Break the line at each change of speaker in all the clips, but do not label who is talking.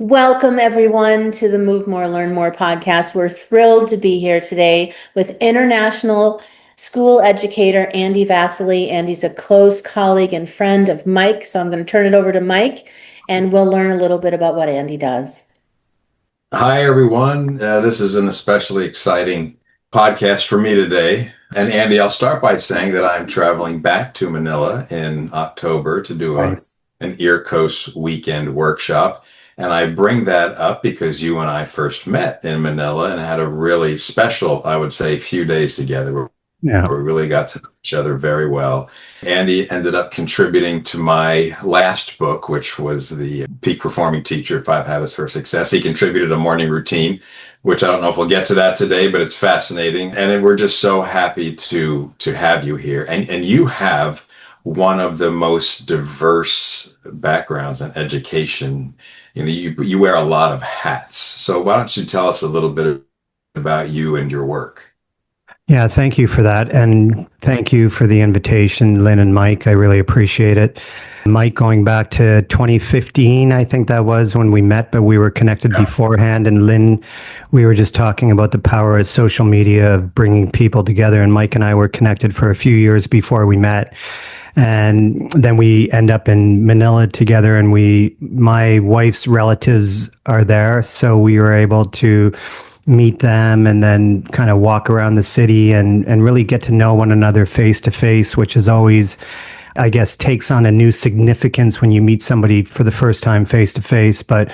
Welcome, everyone, to the Move More, Learn More podcast. We're thrilled to be here today with international school educator Andy Vasily. Andy's a close colleague and friend of Mike, so I'm going to turn it over to Mike, and we'll learn a little bit about what Andy does.
Hi, everyone. This is an especially exciting podcast for me today. And Andy, I'll start by saying that I'm traveling back to Manila in October to do an Ear Coast weekend workshop. And I bring that up because you and I first met in Manila and had a really special, I would say, few days together where we really got to know each other very well. Andy ended up contributing to my last book, which was the Peak Performing Teacher, 5 Habits for Success. He contributed a morning routine, which I don't know if we'll get to that today, but it's fascinating. And we're just so happy to have you here. And you have one of the most diverse backgrounds in education. You wear a lot of hats. So why don't you tell us a little bit about you and your work?
Yeah, thank you for that. And thank you for the invitation, Lynn and Mike. I really appreciate it. Mike, going back to 2015, I think that was when we met, but we were connected beforehand. And Lynn, we were just talking about the power of social media, of bringing people together. And Mike and I were connected for a few years before we met. And then we end up in Manila together, and my wife's relatives are there. So we were able to meet them and then kind of walk around the city and really get to know one another face to face, which is always, I guess, takes on a new significance when you meet somebody for the first time face to face. But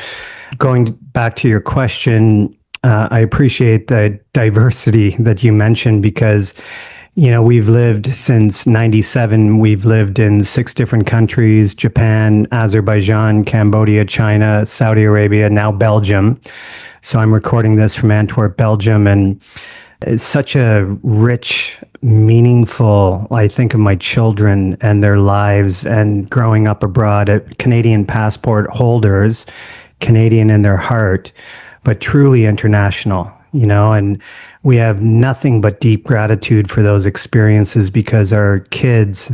going back to your question, I appreciate the diversity that you mentioned because we've lived since 97. We've lived in 6 different countries: Japan, Azerbaijan, Cambodia, China, Saudi Arabia, now Belgium. So I'm recording this from Antwerp, Belgium. And it's such a rich, meaningful, I think of my children and their lives and growing up abroad, Canadian passport holders, Canadian in their heart, but truly international, and we have nothing but deep gratitude for those experiences because our kids,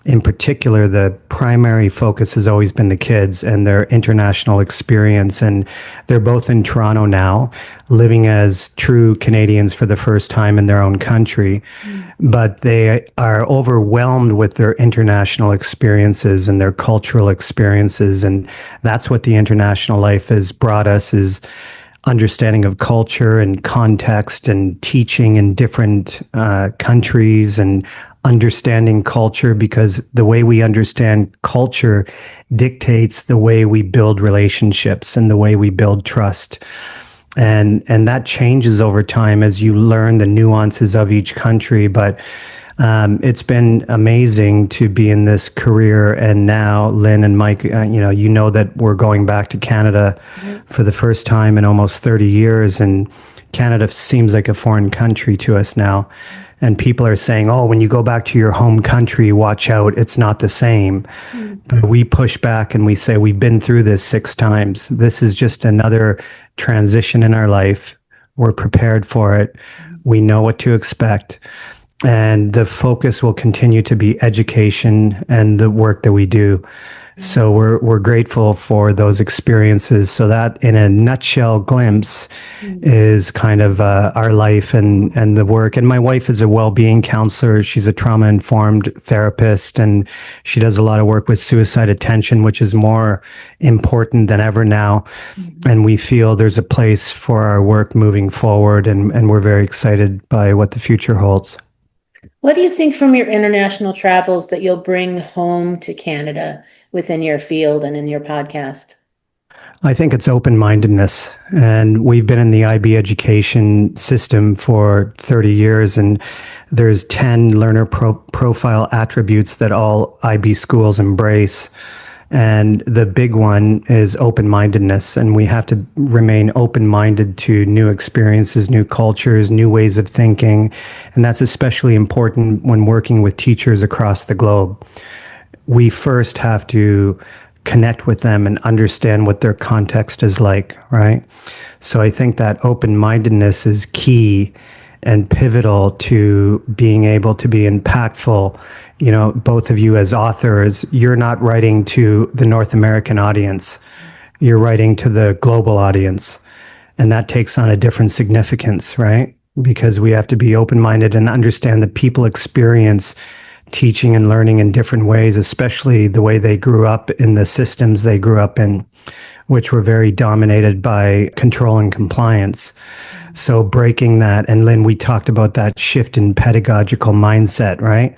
in particular, the primary focus has always been the kids and their international experience. And they're both in Toronto now, living as true Canadians for the first time in their own country. But they are overwhelmed with their international experiences and their cultural experiences. And that's what the international life has brought us, is understanding of culture and context and teaching in different countries and understanding culture, because the way we understand culture dictates the way we build relationships and the way we build trust. And that changes over time as you learn the nuances of each country. But it's been amazing to be in this career. And now, Lynn and Mike, you know that we're going back to Canada for the first time in almost 30 years. And Canada seems like a foreign country to us now. And people are saying, oh, when you go back to your home country, watch out, it's not the same. But we push back and we say, we've been through this 6 times. This is just another transition in our life. We're prepared for it. We know what to expect. And the focus will continue to be education and the work that we do. So we're grateful for those experiences. So that, in a nutshell glimpse, is kind of our life and the work. And my wife is a well-being counselor. She's a trauma-informed therapist, and she does a lot of work with suicide attention, which is more important than ever now. And we feel there's a place for our work moving forward, and we're very excited by what the future holds.
What do you think from your international travels that you'll bring home to Canada within your field and in your podcast?
I think it's open-mindedness. And we've been in the IB education system for 30 years, and there's 10 learner profile attributes that all IB schools embrace. And the big one is open-mindedness, and we have to remain open-minded to new experiences, new cultures, new ways of thinking. And that's especially important when working with teachers across the globe. We first have to connect with them and understand what their context is like, right? So I think that open-mindedness is key and pivotal to being able to be impactful. You know, both of you as authors, you're not writing to the North American audience. you're writing to the global audience. And that takes on a different significance, right? Because we have to be open-minded and understand that people experience teaching and learning in different ways, especially the way they grew up in the systems they grew up in, which were very dominated by control and compliance. So breaking that, and Lynn, we talked about that shift in pedagogical mindset, right?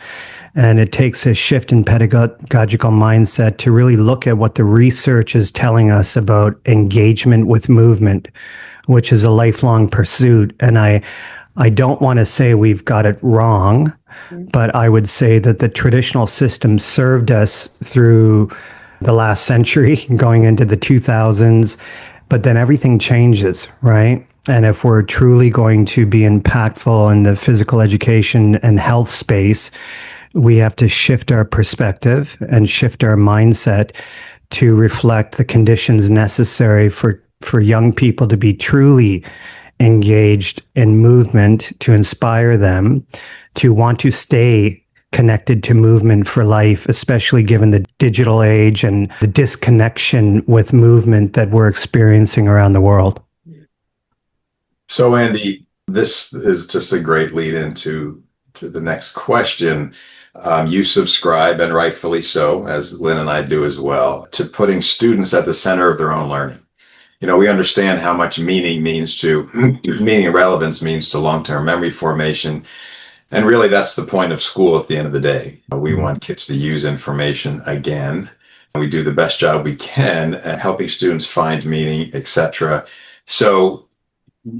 And it takes a shift in pedagogical mindset to really look at what the research is telling us about engagement with movement, which is a lifelong pursuit. And I don't want to say we've got it wrong, but I would say that the traditional system served us through the last century, going into the 2000s, but then everything changes, right? And if we're truly going to be impactful in the physical education and health space, we have to shift our perspective and shift our mindset to reflect the conditions necessary for young people to be truly engaged in movement, to inspire them to want to stay connected to movement for life, especially given the digital age and the disconnection with movement that we're experiencing around the world.
So, Andy, this is just a great lead into the next question. You subscribe, and rightfully so, as Lynn and I do as well, to putting students at the center of their own learning. You know, we understand how much meaning and relevance means to long-term memory formation. And really, that's the point of school at the end of the day. We want kids to use information again. We do the best job we can at helping students find meaning, etc. So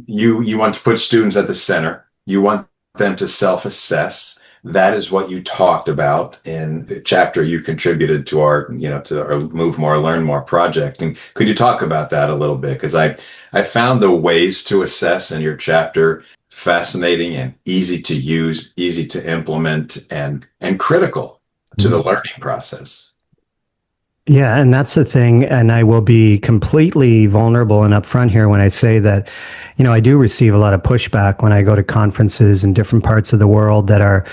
you want to put students at the center. You want them to self-assess. That is what you talked about in the chapter you contributed to our Move More, Learn More project. And could you talk about that a little bit? Because I found the ways to assess in your chapter fascinating and easy to use, easy to implement, and critical to the learning process.
Yeah, and that's the thing. And I will be completely vulnerable and upfront here when I say that, I do receive a lot of pushback when I go to conferences in different parts of the world that are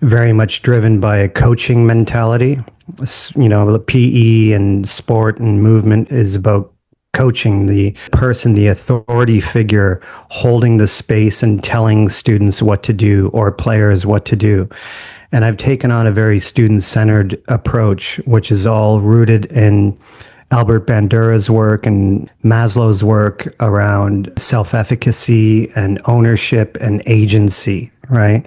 very much driven by a coaching mentality. The PE and sport and movement is about coaching the person, the authority figure, holding the space and telling students what to do or players what to do. And I've taken on a very student-centered approach, which is all rooted in Albert Bandura's work and Maslow's work around self-efficacy and ownership and agency, right?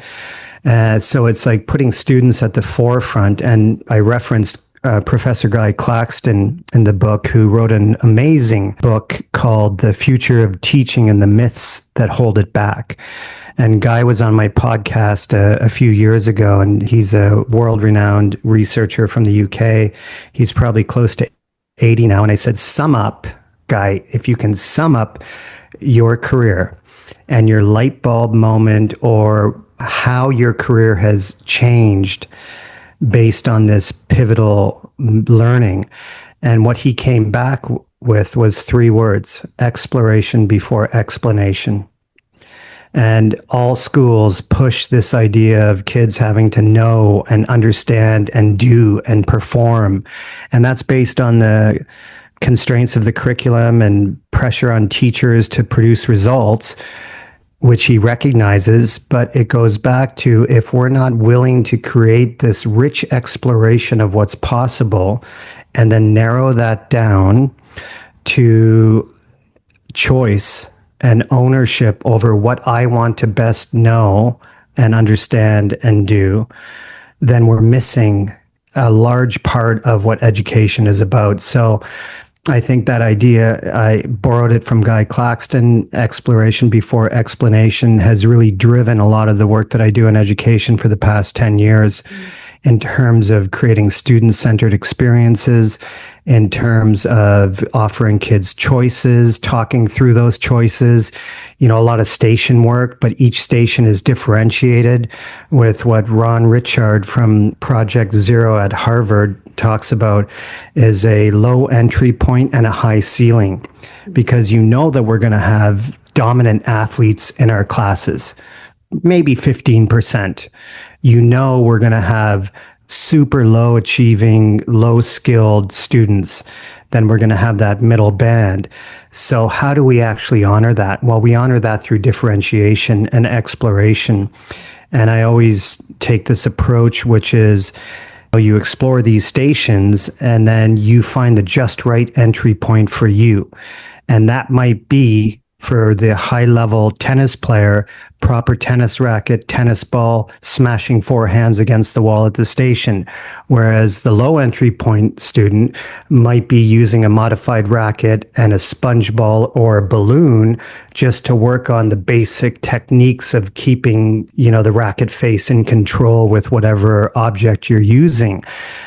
So it's like putting students at the forefront. And I referenced Professor Guy Claxton in the book, who wrote an amazing book called The Future of Teaching and the Myths That Hold It Back. And Guy was on my podcast a few years ago, and he's a world-renowned researcher from the UK. He's probably close to 80 now. And I said, sum up, Guy, if you can sum up your career and your light bulb moment or how your career has changed based on this pivotal learning. And what he came back with was 3 words: exploration before explanation. And all schools push this idea of kids having to know and understand and do and perform. And that's based on the constraints of the curriculum and pressure on teachers to produce results, which he recognizes. But it goes back to, if we're not willing to create this rich exploration of what's possible and then narrow that down to choice and ownership over what I want to best know and understand and do, then we're missing a large part of what education is about. So I think that idea, I borrowed it from Guy Claxton, exploration before explanation, has really driven a lot of the work that I do in education for the past 10 years in terms of creating student-centered experiences, in terms of offering kids choices, talking through those choices, a lot of station work, but each station is differentiated with what Ron Richard from Project Zero at Harvard talks about is a low entry point and a high ceiling, because that we're going to have dominant athletes in our classes, maybe 15%. We're going to have super low achieving, low skilled students, then we're going to have that middle band. So how do we actually honor that? Well, we honor that through differentiation and exploration. And I always take this approach, which is you explore these stations and then you find the just right entry point for you. And that might be for the high level tennis player, proper tennis racket, tennis ball, smashing four hands against the wall at the station. Whereas the low entry point student might be using a modified racket and a sponge ball or a balloon just to work on the basic techniques of keeping, the racket face in control with whatever object you're using.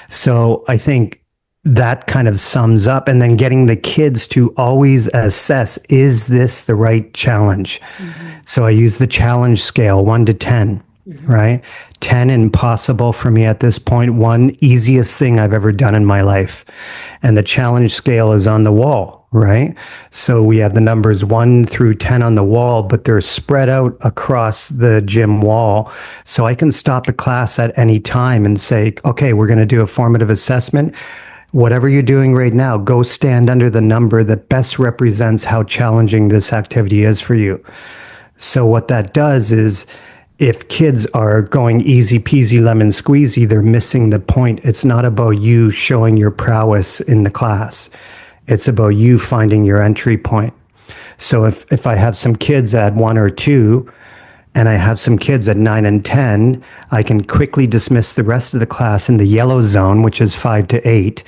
So I think that kind of sums up, and then getting the kids to always assess, is this the right challenge? Mm-hmm. So I use the challenge scale, 1 to 10, right? 10 impossible for me at this point, 1 easiest thing I've ever done in my life. And the challenge scale is on the wall, right? So we have the numbers 1 through 10 on the wall, but they're spread out across the gym wall. So I can stop the class at any time and say, okay, we're going to do a formative assessment. Whatever you're doing right now, go stand under the number that best represents how challenging this activity is for you. So what that does is, if kids are going easy peasy lemon squeezy, they're missing the point. It's not about you showing your prowess in the class. It's about you finding your entry point. So if I have some kids at 1 or 2, and I have some kids at 9 and 10, I can quickly dismiss the rest of the class in the yellow zone, which is 5 to 8.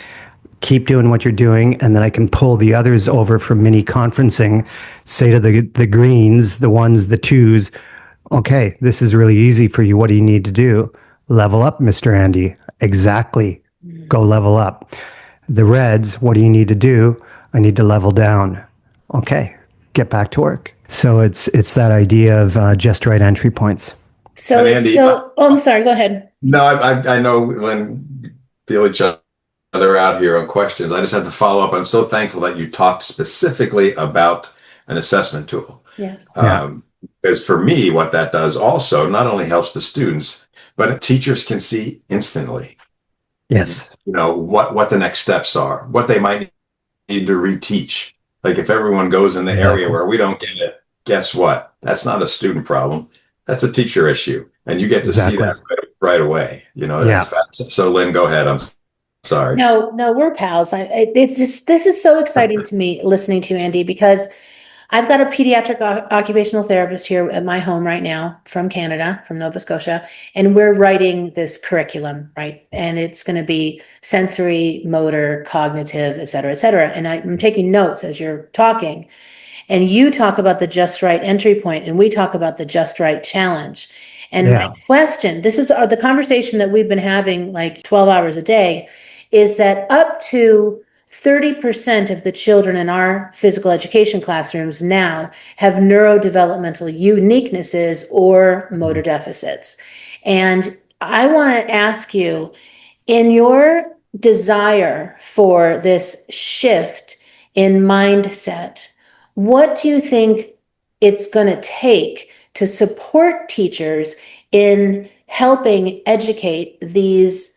Keep doing what you're doing, and then I can pull the others over for mini conferencing, say to the greens, the 1s, the 2s, okay, this is really easy for you. What do you need to do? Level up, Mr. Andy. Exactly. Go level up. The reds, what do you need to do? I need to level down. Okay, get back to work. So it's that idea of just right entry points.
So,
Andy,
I'm sorry, go ahead.
No, I know when we feel each other out here on questions. I just have to follow up. I'm so thankful that you talked specifically about an assessment tool.
Yes.
Because for me, what that does also not only helps the students, but teachers can see instantly.
Yes.
What the next steps are, what they might need to reteach. Like if everyone goes in the area where we don't get it, guess what? That's not a student problem. That's a teacher issue. And you get to see that right away. That's fast. So Lynn, go ahead. I'm sorry.
No, we're pals. This is so exciting to me listening to you, Andy, because I've got a pediatric occupational therapist here at my home right now from Canada, from Nova Scotia, and we're writing this curriculum, right? And it's going to be sensory, motor, cognitive, et cetera, et cetera. And I'm taking notes as you're talking. And you talk about the just right entry point, and we talk about the just right challenge. And my question, this is the conversation that we've been having like 12 hours a day, is that up to 30% of the children in our physical education classrooms now have neurodevelopmental uniquenesses or motor deficits. And I want to ask you, in your desire for this shift in mindset, what do you think it's going to take to support teachers in helping educate these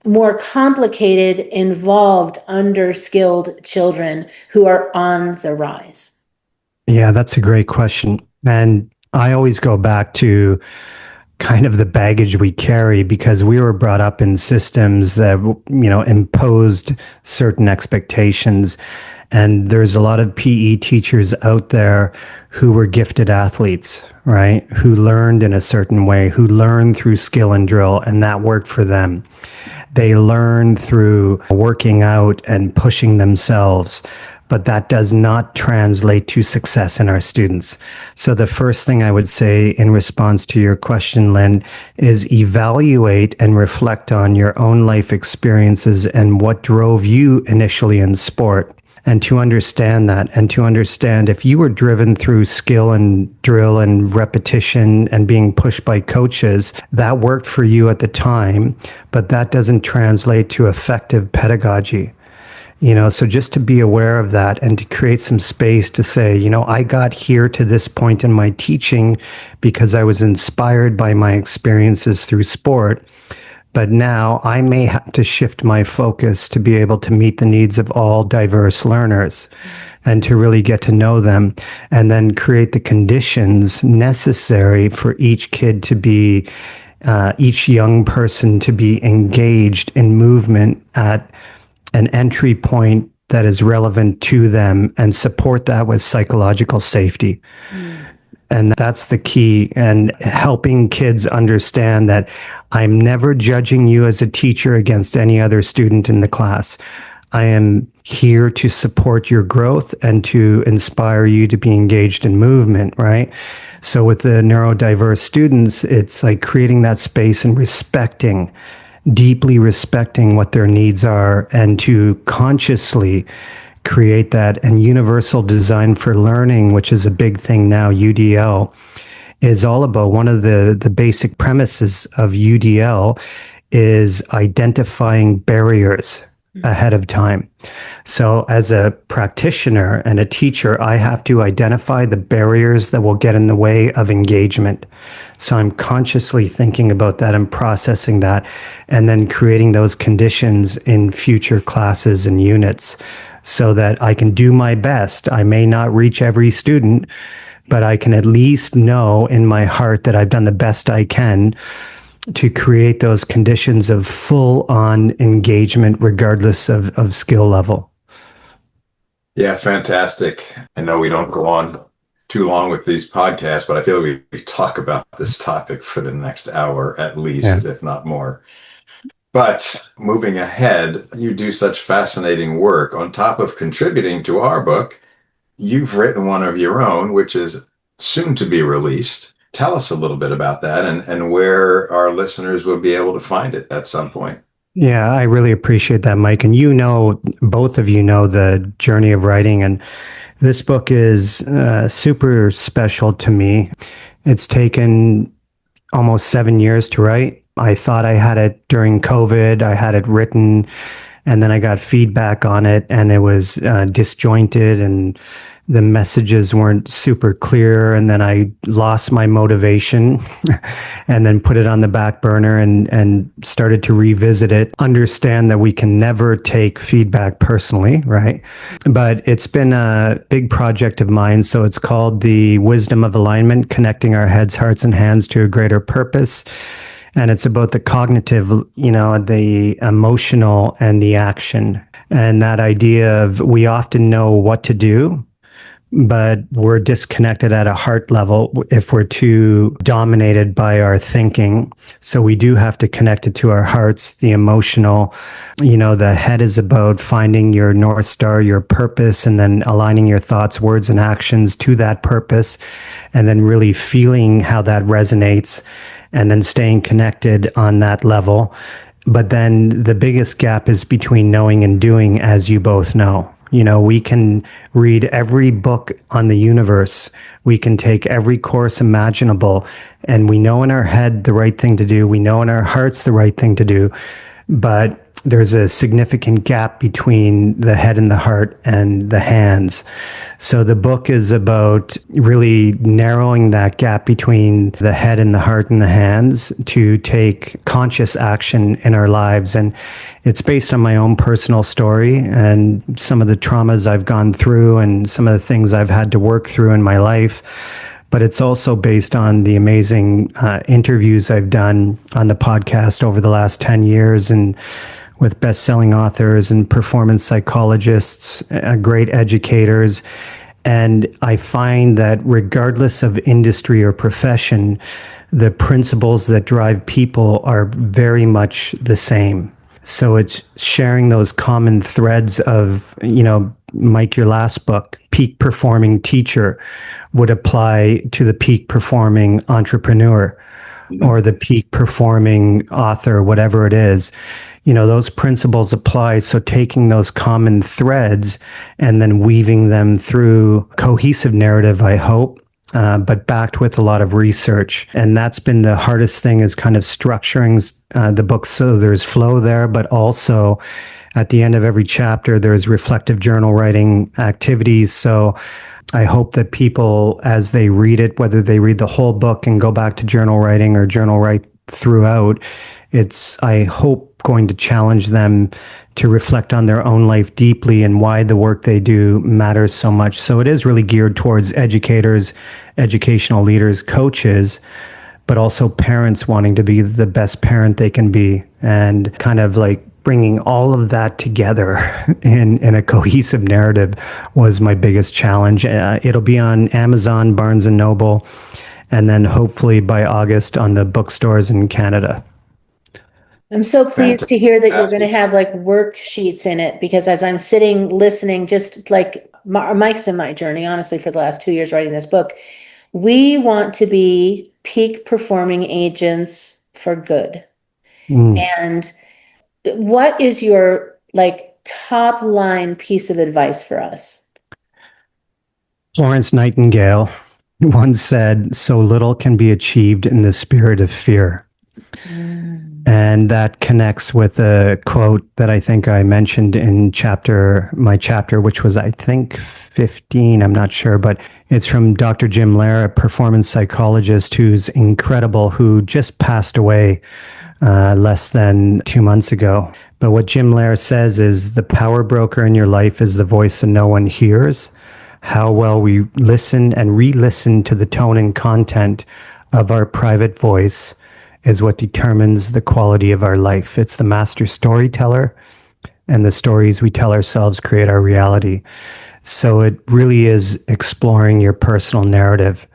more complicated, involved, underskilled children who are on the rise?
Yeah, that's a great question. And I always go back to kind of the baggage we carry, because we were brought up in systems that, imposed certain expectations. And there's a lot of PE teachers out there who were gifted athletes, right? Who learned in a certain way, who learned through skill and drill, and that worked for them. They learn through working out and pushing themselves, but that does not translate to success in our students. So the first thing I would say in response to your question, Lynn, is evaluate and reflect on your own life experiences and what drove you initially in sport. And to understand that, and to understand if you were driven through skill and drill and repetition and being pushed by coaches, that worked for you at the time, but that doesn't translate to effective pedagogy. So just to be aware of that and to create some space to say, I got here to this point in my teaching because I was inspired by my experiences through sport. But now I may have to shift my focus to be able to meet the needs of all diverse learners and to really get to know them, and then create the conditions necessary for each kid to be, each young person to be engaged in movement at an entry point that is relevant to them, and support that with psychological safety. And that's the key. And helping kids understand that I'm never judging you as a teacher against any other student in the class. I am here to support your growth and to inspire you to be engaged in movement, right? So with the neurodiverse students, it's like creating that space and deeply respecting what their needs are, and to consciously create that. And universal design for learning, which is a big thing now, UDL, is all about, one of the basic premises of UDL is identifying barriers ahead of time. So as a practitioner and a teacher, I have to identify the barriers that will get in the way of engagement. So I'm consciously thinking about that and processing that, and then creating those conditions in future classes and units so that I can do my best. I may not reach every student, but I can at least know in my heart that I've done the best I can to create those conditions of full-on engagement regardless of skill level.
Yeah, fantastic. I know we don't go on too long with these podcasts, but I feel we talk about this topic for the next hour at least, if not more. But moving ahead, you do such fascinating work. On top of contributing to our book, you've written one of your own, which is soon to be released. Tell us a little bit about that, and where our listeners will be able to find it at some point.
Yeah, I really appreciate that, Mike. And both of you know the journey of writing. And this book is super special to me. It's taken almost 7 years to write. I thought I had it during COVID. I had it written, and then I got feedback on it, and it was disjointed, and the messages weren't super clear. And then I lost my motivation and then put it on the back burner and started to revisit it. Understand that we can never take feedback personally, right? But it's been a big project of mine. So it's called The Wisdom of Alignment, Connecting Our Heads, Hearts, and Hands to a Greater Purpose. And it's about the cognitive, the emotional, and the action. And that idea of, we often know what to do, but we're disconnected at a heart level if we're too dominated by our thinking. So we do have to connect it to our hearts, the emotional. The head is about finding your North Star, your purpose, and then aligning your thoughts, words, and actions to that purpose, and then really feeling how that resonates, and then staying connected on that level. But then the biggest gap is between knowing and doing, as you both know. We can read every book on the universe. We can take every course imaginable, and we know in our head the right thing to do. We know in our hearts the right thing to do. But there's a significant gap between the head and the heart and the hands. So the book is about really narrowing that gap between the head and the heart and the hands to take conscious action in our lives. And it's based on my own personal story and some of the traumas I've gone through and some of the things I've had to work through in my life. But it's also based on the amazing interviews I've done on the podcast over the last 10 years, and with best-selling authors and performance psychologists, great educators. And I find that regardless of industry or profession, the principles that drive people are very much the same. So it's sharing those common threads of, Mike, your last book, Peak Performing Teacher, would apply to the peak performing entrepreneur or the peak performing author, whatever it is. Those principles apply. So taking those common threads and then weaving them through cohesive narrative, I hope, but backed with a lot of research. And that's been the hardest thing, is kind of structuring the book so there's flow there, but also at the end of every chapter, there's reflective journal writing activities. So I hope that people, as they read it, whether they read the whole book and go back to journal writing or journal write throughout, it's, I hope, going to challenge them to reflect on their own life deeply and why the work they do matters so much. So it is really geared towards educators, educational leaders, coaches, but also parents wanting to be the best parent they can be, and kind of like bringing all of that together in a cohesive narrative was my biggest challenge. It'll be on Amazon, Barnes and Noble, and then hopefully by August on the bookstores in Canada.
I'm so pleased to hear that you're going to
Fantastic.
have like worksheets in it, because as I'm sitting listening, just like Mike's in my journey, honestly, for the last 2 years writing this book, we want to be peak performing agents for good.
Mm.
And what is your like top line piece of advice for us?
Florence Nightingale once said, "So little can be achieved in the spirit of fear." And that connects with a quote that I think I mentioned in my chapter, which was, I think, 15, I'm not sure, but it's from Dr. Jim Lehrer, a performance psychologist who's incredible, who just passed away less than 2 months ago. But what Jim Lehrer says is, the power broker in your life is the voice that no one hears. How well we listen and re-listen to the tone and content of our private voice is what determines the quality of our life. It's the master storyteller, and the stories we tell ourselves create our reality. So it really is exploring your personal narrative.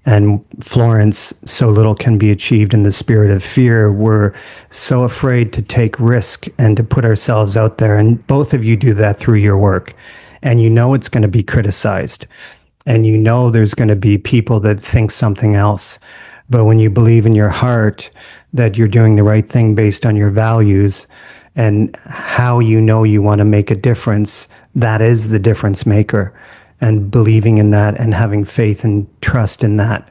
And Florence, so little can be achieved in the spirit of fear. We're so afraid to take risk and to put ourselves out there. And both of you do that through your work. And you know it's going to be criticized. And you know there's going to be people that think something else. But when you believe in your heart that you're doing the right thing based on your values and how you know you want to make a difference, that is the difference maker. And believing in that and having faith and trust in that.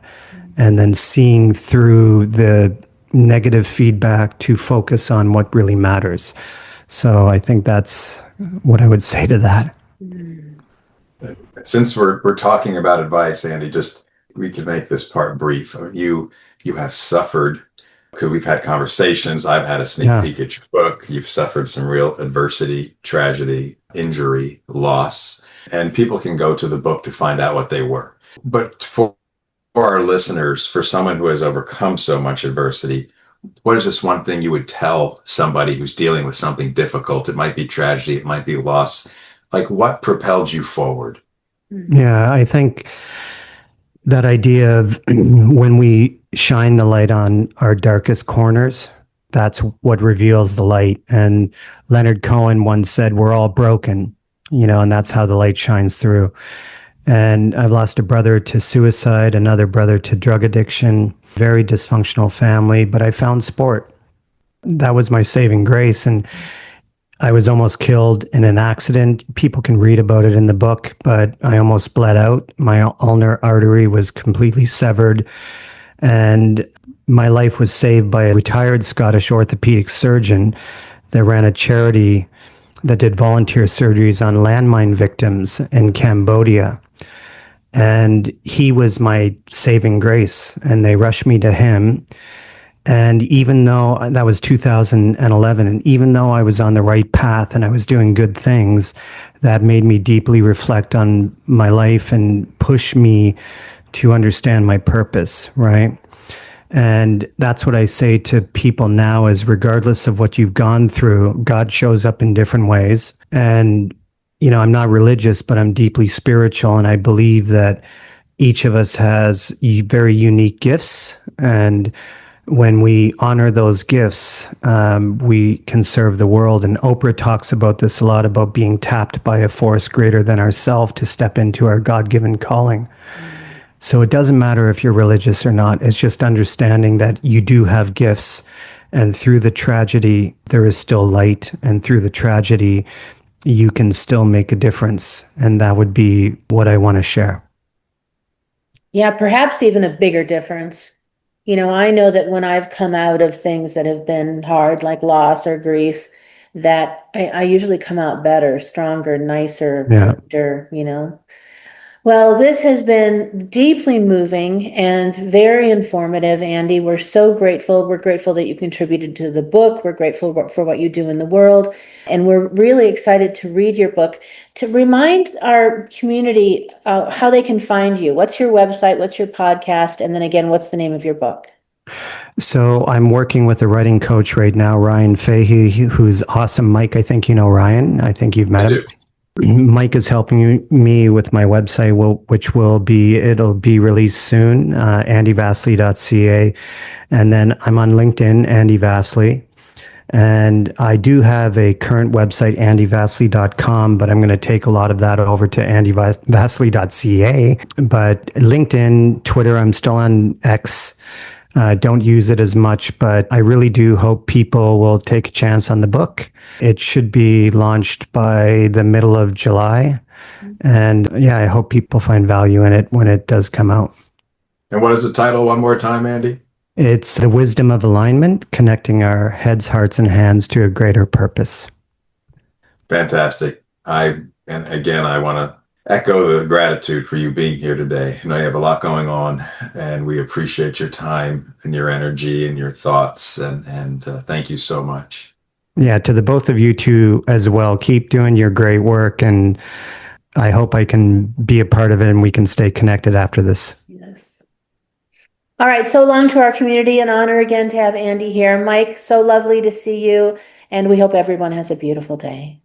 And then seeing through the negative feedback to focus on what really matters. So I think that's what I would say to that.
Since we're talking about advice, Andy, just we can make this part brief. You have suffered, because we've had conversations. I've had a sneak peek at your book. You've suffered some real adversity, tragedy, injury, loss, and people can go to the book to find out what they were. But for our listeners, for someone who has overcome so much adversity, what is just one thing you would tell somebody who's dealing with something difficult? It might be tragedy, it might be loss. Like, what propelled you forward?
Yeah, I think that idea of when we shine the light on our darkest corners, that's what reveals the light. And Leonard Cohen once said, we're all broken, and that's how the light shines through. And I've lost a brother to suicide, another brother to drug addiction, very dysfunctional family, but I found sport. That was my saving grace. And I was almost killed in an accident. People can read about it in the book, but I almost bled out. My ulnar artery was completely severed. And my life was saved by a retired Scottish orthopedic surgeon that ran a charity that did volunteer surgeries on landmine victims in Cambodia. And he was my saving grace. And they rushed me to him. And even though that was 2011, and even though I was on the right path and I was doing good things, that made me deeply reflect on my life and push me to understand my purpose, right? And that's what I say to people now is, regardless of what you've gone through, God shows up in different ways. And, I'm not religious, but I'm deeply spiritual. And I believe that each of us has very unique gifts. And when we honor those gifts, we can serve the world. And Oprah talks about this a lot, about being tapped by a force greater than ourselves to step into our God-given calling. So it doesn't matter if you're religious or not. It's just understanding that you do have gifts. And through the tragedy, there is still light. And through the tragedy, you can still make a difference. And that would be what I want to share.
Yeah, perhaps even a bigger difference. I know that when I've come out of things that have been hard, like loss or grief, that I usually come out better, stronger, nicer,
Yeah.
kinder, Well, this has been deeply moving and very informative, Andy. We're so grateful. We're grateful that you contributed to the book. We're grateful for what you do in the world. And we're really excited to read your book. To remind our community how they can find you, what's your website, what's your podcast, and then again, what's the name of your book?
So I'm working with a writing coach right now, Ryan Fahey, who's awesome. Mike, I think you know Ryan. I think you've met
I
him.
do.
Mike is helping me with my website, which it'll be released soon, andyvasily.ca. And then I'm on LinkedIn, Andy Vasily. And I do have a current website, andyvasily.com, but I'm going to take a lot of that over to andyvasily.ca. But LinkedIn, Twitter, I'm still on X. Don't use it as much, but I really do hope people will take a chance on the book. It should be launched by the middle of July. And yeah, I hope people find value in it when it does come out.
And what is the title one more time, Andy?
It's The Wisdom of Alignment, connecting our heads, hearts, and hands to a greater purpose.
Fantastic. And again, I want to echo the gratitude for you being here today. You know, you have a lot going on, and we appreciate your time and your energy and your thoughts. And thank you so much.
Yeah, to the both of you two as well. Keep doing your great work, and I hope I can be a part of it and we can stay connected after this.
Yes. All right. So long to our community. An honor again to have Andy here. Mike, so lovely to see you. And we hope everyone has a beautiful day.